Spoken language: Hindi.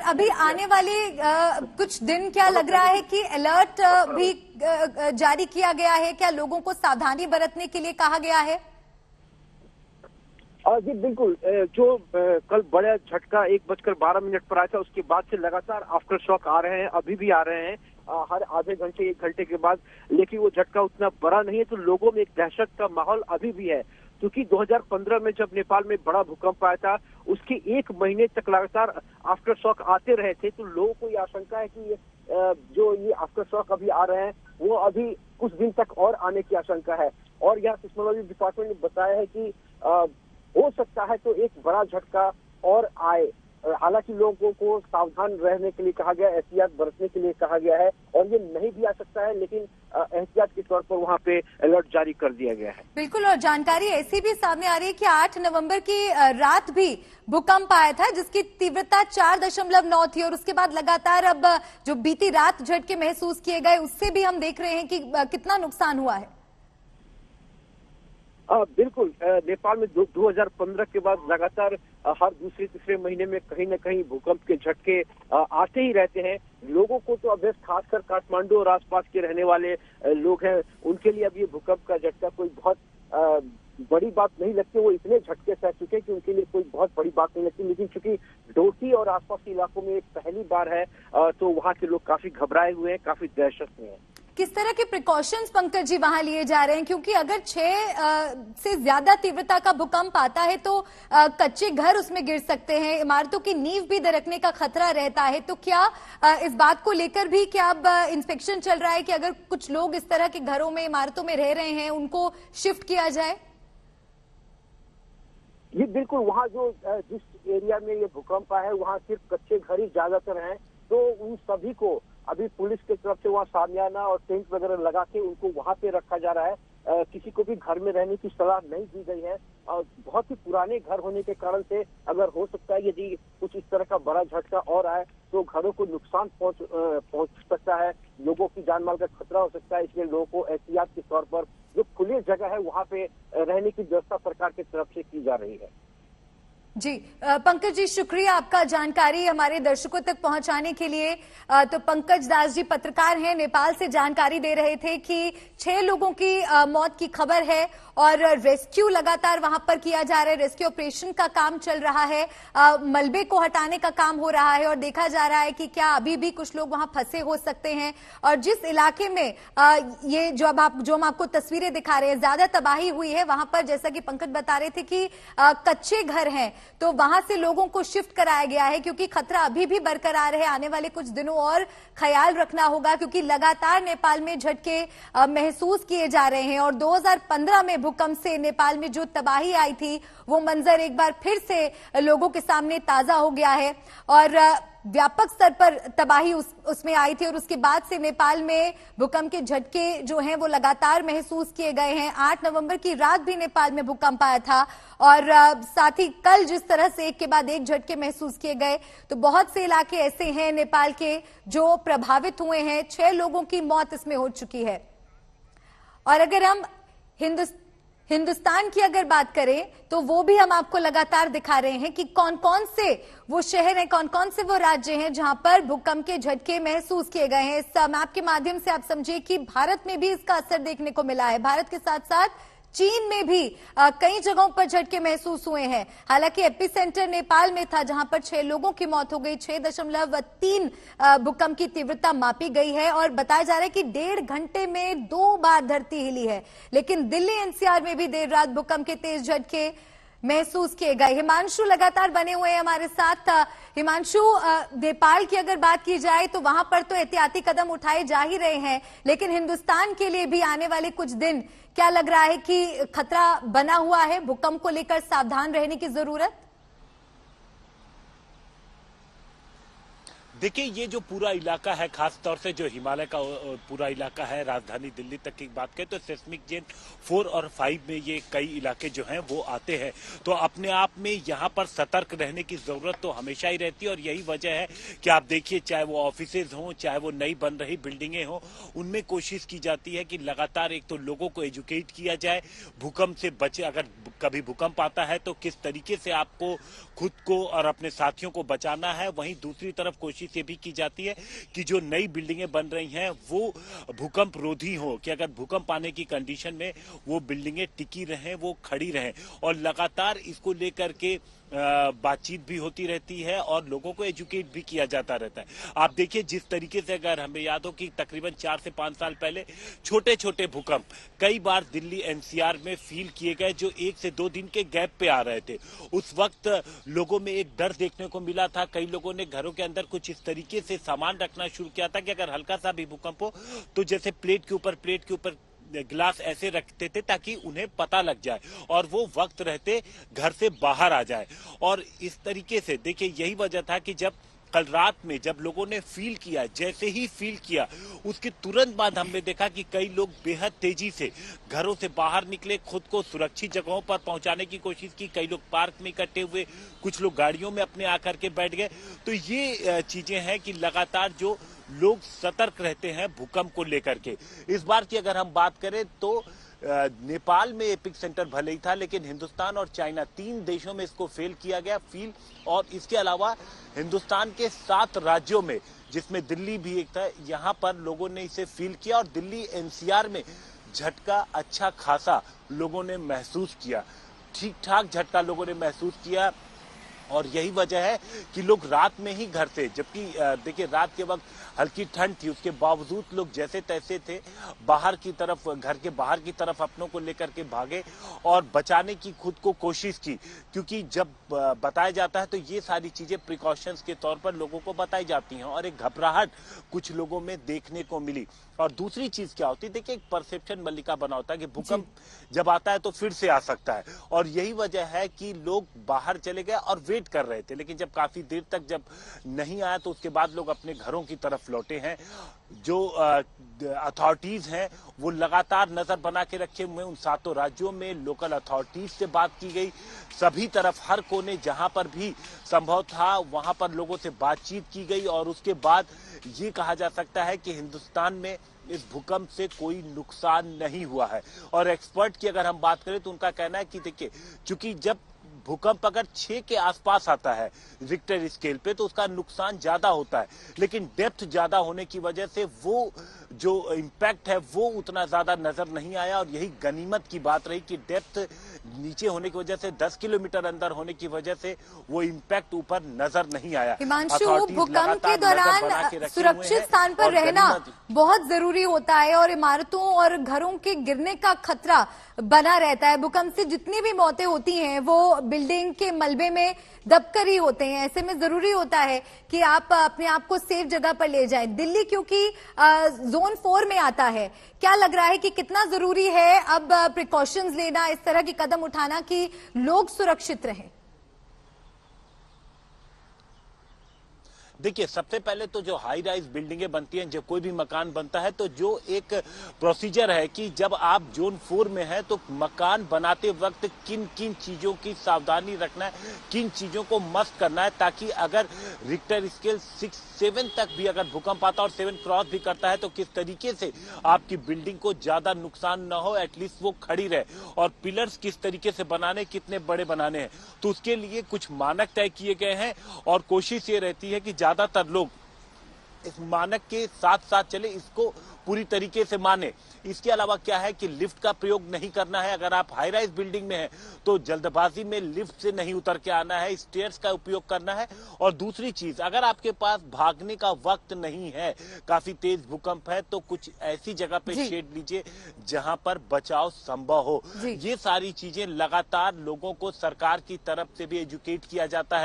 अभी आने वाले कुछ दिन क्या लग रहा है कि अलर्ट भी जारी किया गया है? क्या लोगों को सावधानी बरतने के लिए कहा गया है? जी बिल्कुल, जो कल बड़ा झटका 1:12 पर आया था, उसके बाद से लगातार आफ्टर शॉक आ रहे हैं, अभी भी आ रहे हैं हर आधे घंटे 1 घंटे के बाद। लेकिन वो झटका उतना बड़ा नहीं है, तो लोगों में एक दहशत का माहौल अभी भी है। क्योंकि 2015 में जब नेपाल में बड़ा भूकंप आया था, उसके 1 महीने तक लगातार आफ्टर शॉक आते रहे थे, तो लोगों को ये आशंका है कि जो ये आफ्टर शॉक अभी आ रहे हैं वो अभी कुछ दिन तक और आने की आशंका है। और यहाँ सिस्मोलॉजी डिपार्टमेंट ने बताया है कि हो सकता है तो एक बड़ा झटका और आए। हालांकि लोगों को सावधान रहने के लिए कहा गया, एहतियात बरतने के लिए कहा गया है, और ये नहीं भी आ सकता है, लेकिन एहतियात के तौर पर वहां पे अलर्ट जारी कर दिया गया है। बिल्कुल, और जानकारी ऐसी भी सामने आ रही है कि 8 नवंबर की रात भी भूकंप आया था, जिसकी तीव्रता 4.9 थी, और उसके बाद लगातार अब जो बीती रात झटके महसूस किए गए, उससे भी हम देख रहे हैं कि कितना नुकसान हुआ है। बिल्कुल, नेपाल में 2015 के बाद लगातार हर दूसरे तीसरे महीने में कहीं न कहीं भूकंप के झटके आते ही रहते हैं। लोगों को तो अब खासकर काठमांडू और आसपास के रहने वाले लोग हैं, उनके लिए अब ये भूकंप का झटका कोई बहुत बड़ी बात नहीं लगती। वो इतने झटके सह चुके कि उनके लिए कोई बहुत बड़ी बात नहीं लगती। लेकिन चूंकि डोटी और आसपास के इलाकों में पहली बार है, तो वहाँ के लोग काफी घबराए हुए हैं, काफी दहशत में हैं। किस तरह के प्रिकॉशंस पंकज जी वहां लिए जा रहे हैं? क्योंकि अगर 6 से ज्यादा तीव्रता का भूकंप आता है तो कच्चे घर उसमें गिर सकते हैं, इमारतों की नींव भी दरकने का खतरा रहता है। तो क्या इस बात को लेकर भी क्या अब इंस्पेक्शन चल रहा है कि अगर कुछ लोग इस तरह के घरों में, इमारतों में रह रहे हैं, उनको शिफ्ट किया जाए? ये बिल्कुल, वहाँ जो जिस एरिया में ये भूकंप आया है वहाँ सिर्फ कच्चे घर ही ज्यादातर हैं, तो उन सभी को अभी पुलिस की तरफ से वहाँ सामियाना और टेंट वगैरह लगा के उनको वहाँ पे रखा जा रहा है। किसी को भी घर में रहने की सलाह नहीं दी गई है। बहुत ही पुराने घर होने के कारण से अगर हो सकता है यदि कुछ इस तरह का बड़ा झटका और आए तो घरों को नुकसान पहुंच सकता है, लोगों की जान माल का खतरा हो सकता है। इसलिए लोगों को एहतियात के तौर पर जो खुली जगह है वहाँ पे रहने की व्यवस्था सरकार की तरफ से की जा रही है। जी पंकज जी, शुक्रिया आपका जानकारी हमारे दर्शकों तक पहुंचाने के लिए। तो पंकज दास जी पत्रकार हैं, नेपाल से जानकारी दे रहे थे कि 6 लोगों की मौत की खबर है और रेस्क्यू लगातार वहां पर किया जा रहा है। रेस्क्यू ऑपरेशन का काम चल रहा है, मलबे को हटाने का काम हो रहा है और देखा जा रहा है कि क्या अभी भी कुछ लोग वहां फंसे हो सकते हैं। और जिस इलाके में ये जो हम आपको तस्वीरें दिखा रहे हैं, ज्यादा तबाही हुई है वहां पर, जैसा कि पंकज बता रहे थे कि कच्चे घर हैं, तो वहां से लोगों को शिफ्ट कराया गया है क्योंकि खतरा अभी भी बरकरार है। आने वाले कुछ दिनों और ख्याल रखना होगा क्योंकि लगातार नेपाल में झटके महसूस किए जा रहे हैं। और 2015 में भूकंप से नेपाल में जो तबाही आई थी वो मंजर एक बार फिर से लोगों के सामने ताजा हो गया है और व्यापक स्तर पर तबाही उसमें आई थी। और उसके बाद से नेपाल में भूकंप के झटके जो हैं वो लगातार महसूस किए गए हैं। 8 नवंबर की रात भी नेपाल में भूकंप आया था और साथ ही कल जिस तरह से एक के बाद एक झटके महसूस किए गए, तो बहुत से इलाके ऐसे हैं नेपाल के जो प्रभावित हुए हैं। 6 लोगों की मौत इसमें हो चुकी है। और अगर हम हिंदुस्तान की अगर बात करें तो वो भी हम आपको लगातार दिखा रहे हैं कि कौन कौन से वो शहर हैं, कौन कौन से वो राज्य हैं जहां पर भूकंप के झटके महसूस किए गए हैं। इस मैप के माध्यम से आप समझिए कि भारत में भी इसका असर देखने को मिला है। भारत के साथ साथ चीन में भी कई जगहों पर झटके महसूस हुए हैं। हालांकि एपिसेंटर नेपाल में था जहां पर 6 लोगों की मौत हो गई। 6.3 भूकंप की तीव्रता मापी गई है और बताया जा रहा है कि 1.5 घंटे में 2 बार धरती हिली है। लेकिन दिल्ली एनसीआर में भी देर रात भूकंप के तेज झटके महसूस किए गए। हिमांशु लगातार बने हुए हैं हमारे साथ। हिमांशु, नेपाल की अगर बात की जाए तो वहां पर तो एहतियाती कदम उठाए जा ही रहे हैं, लेकिन हिंदुस्तान के लिए भी आने वाले कुछ दिन क्या लग रहा है कि खतरा बना हुआ है, भूकंप को लेकर सावधान रहने की जरूरत? देखिए, ये जो पूरा इलाका है, खास तौर से जो हिमालय का पूरा इलाका है, राजधानी दिल्ली तक की बात करें तो सेस्मिक जोन 4 और 5 में ये कई इलाके जो हैं वो आते हैं। तो अपने आप में यहाँ पर सतर्क रहने की जरूरत तो हमेशा ही रहती है और यही वजह है कि आप देखिए, चाहे वो ऑफिसेज हों, चाहे वो नई बन रही बिल्डिंगें हों, उनमें कोशिश की जाती है कि लगातार एक तो लोगों को एजुकेट किया जाए, भूकंप से बचे, अगर कभी भूकंप आता है तो किस तरीके से आपको खुद को और अपने साथियों को बचाना है। वहीं दूसरी तरफ कोशिश ये भी की जाती है कि जो नई बिल्डिंगें बन रही हैं वो भूकंप रोधी हो, कि अगर भूकंप आने की कंडीशन में वो बिल्डिंगें टिकी रहें, वो खड़ी रहें। और लगातार इसको लेकर के बातचीत भी होती रहती है और लोगों को एजुकेट भी किया जाता रहता है। आप देखिए, जिस तरीके से अगर हमें याद हो कि तकरीबन 4 से 5 साल पहले छोटे छोटे भूकंप कई बार दिल्ली एनसीआर में फील किए गए, जो 1 से 2 दिन के गैप पे आ रहे थे। उस वक्त लोगों में एक डर देखने को मिला था। कई लोगों ने घरों के अंदर कुछ इस तरीके से सामान रखना शुरू किया था कि अगर हल्का सा भी भूकंप हो तो जैसे प्लेट के ऊपर गिलास ऐसे रखते थे ताकि उन्हें पता लग जाए और वो वक्त रहते घर से बाहर आ जाए। और इस तरीके से देखिए, यही वजह था कि जब कल रात में जब लोगों ने फील किया, जैसे ही फील किया उसके तुरंत बाद हमने देखा कि कई लोग बेहद तेजी से घरों से बाहर निकले, खुद को सुरक्षित जगहों पर पहुंचाने की कोशिश की। कई लोग पार्क में इकट्ठे हुए, कुछ लोग गाड़ियों में अपने आकर के बैठ गए। तो ये चीजें हैं कि लगातार जो लोग सतर्क रहते हैं भूकंप को लेकर के। इस बार की अगर हम बात करें तो नेपाल में एपिक सेंटर भले ही था, लेकिन हिंदुस्तान और चाइना 3 देशों में इसको फेल किया गया फील। और इसके अलावा हिंदुस्तान के 7 राज्यों में, जिसमें दिल्ली भी एक था, यहां पर लोगों ने इसे फील किया और दिल्ली एनसीआर में झटका अच्छा खासा लोगों ने महसूस किया, ठीक ठाक झटका लोगों ने महसूस किया। और यही वजह है कि लोग रात में ही घर से, जबकि देखिए रात के वक्त हल्की ठंड थी, उसके बावजूद लोग जैसे तैसे थे बाहर की तरफ, घर के बाहर की तरफ अपनों को लेकर के भागे और बचाने की खुद को कोशिश की। क्योंकि जब बताया जाता है तो ये सारी चीजें प्रिकॉशंस के तौर पर लोगों को बताई जाती हैं और एक घबराहट कुछ लोगों में देखने को मिली। और दूसरी चीज क्या होती है, देखिए एक परसेप्शन मल्लिका बना होता है कि भूकंप जब आता है तो फिर से आ सकता है। और यही वजह है कि लोग बाहर चले गए और वेट कर रहे थे, लेकिन जब काफी देर तक जब नहीं आया तो उसके बाद लोग अपने घरों की तरफ लौटे हैं। जो अथॉरिटीज हैं वो लगातार नजर बना के रखे हुए। उन 7 राज्यों में लोकल अथॉरिटीज से बात की गई, सभी तरफ हर कोने जहां पर भी संभव था वहां पर लोगों से बातचीत की गई। और उसके बाद ये कहा जा सकता है कि हिंदुस्तान में इस भूकंप से कोई नुकसान नहीं हुआ है। और एक्सपर्ट की अगर हम बात करें तो उनका कहना है कि देखिए, चूंकि जब भूकंप अगर 6 के आसपास आता है रिक्टर स्केल पे तो उसका नुकसान ज्यादा होता है, लेकिन डेप्थ ज्यादा होने की वजह से वो जो इंपैक्ट है वो उतना ज्यादा नजर नहीं आया। और यही गनीमत की बात रही कि डेप्थ नीचे होने की वजह से 10 किलोमीटर अंदर होने की वजह से वो इंपैक्ट ऊपर नजर नहीं आया। हिमांशु, भूकंप के दौरान सुरक्षित स्थान पर रहना बहुत जरूरी होता है और इमारतों और घरों के गिरने का खतरा बना रहता है। भूकंप से जितनी भी मौतें होती हैं वो बिल्डिंग के मलबे में दबकर ही होते हैं। ऐसे में जरूरी होता है कि आप अपने आप को सेफ जगह पर ले जाएं। दिल्ली क्योंकि जोन 4 में आता है, क्या लग रहा है कि कितना जरूरी है अब प्रिकॉशंस लेना, इस तरह की कदम उठाना कि लोग सुरक्षित रहें? देखिए, सबसे पहले तो जो हाई राइज बिल्डिंगें बनती हैं, जब कोई भी मकान बनता है तो जो एक प्रोसीजर है कि जब आप जोन 4 में है तो मकान बनाते वक्त किन किन चीजों की सावधानी रखना है, किन चीजों को मस्ट करना है, ताकि अगर रिक्टर स्केल 6-7 तक भी अगर भूकंप आता और 7 क्रॉस भी करता है तो किस तरीके से आपकी बिल्डिंग को ज्यादा नुकसान न हो, एटलीस्ट वो खड़ी रहे। और पिलर्स किस तरीके से बनाने, कितने बड़े बनाने हैं, तो उसके लिए कुछ मानक तय किए गए हैं। और कोशिश ये रहती है कि ज्यादातर लोग इस मानक के साथ साथ चले, इसको पूरी तरीके से माने। इसके अलावा क्या है कि लिफ्ट का प्रयोग नहीं करना है। अगर आप हाई राइज बिल्डिंग में हैं तो जल्दबाजी में लिफ्ट से नहीं उतर के आना है, स्टेयर्स का उपयोग करना है। और दूसरी चीज, अगर आपके पास भागने का वक्त नहीं है, काफी तेज भूकंप है, तो कुछ ऐसी जगह पे शेड लीजिए जहां पर बचाव संभव हो। ये सारी चीजें लगातार लोगों को सरकार की तरफ से भी एजुकेट किया जाता है।